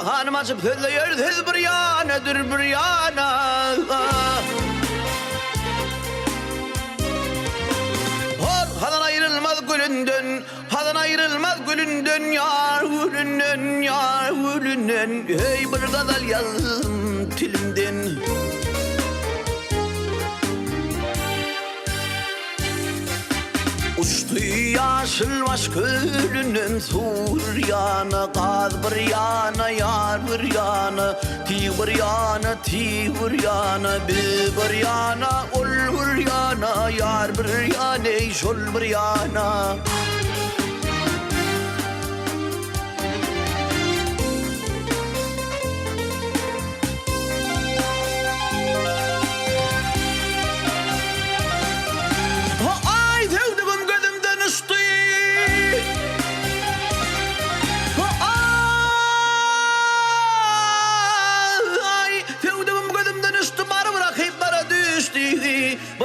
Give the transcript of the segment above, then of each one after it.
hanım açıp söyleyer siz bir yanadır bir yana. Hadan ayrılmaz gülünden, hadan ayrılmaz gülünden, yar gülünden, yar gülünden. Hey bir gazal yazdım tilimden. Uçtu yaşıl baş gülünün sur yana, gaz bir yana, yar bir yana, ti bir yana, ti bir yana, bir yana, ol bir yana, yar bir yana, şol bir yana.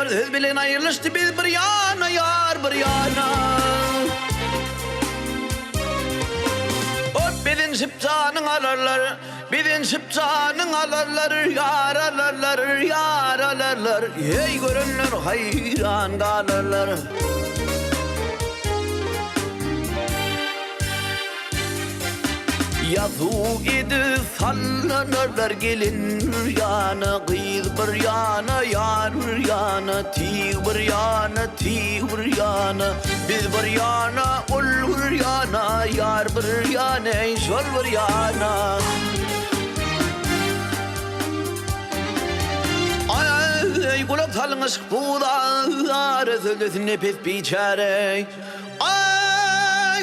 Siz bilen ayrılıştı biz bir yana, yar bir yana. Bizim şıpçanın alarlar, bizim şıpçanın alarlar, yar alarlar, yar alarlar. Hey görenler hayran kalırlar. Yazı idi sallanırlar gelin yana, kız bir yana, yar bir yana, ti bir yana, ti bir yana, biz bir yana, ol bir yana, yar bir yana, şol bir yana. Ay kulak salınız buğdar, söylesün nefes biçare.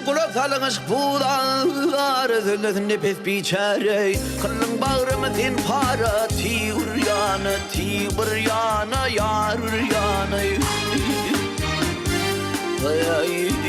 Kulak salınız buğdar, söylesin nefes biçare. Kılın bağrımı sen para, ti bir yana, ti bir yana, yar bir yana. Ay ay.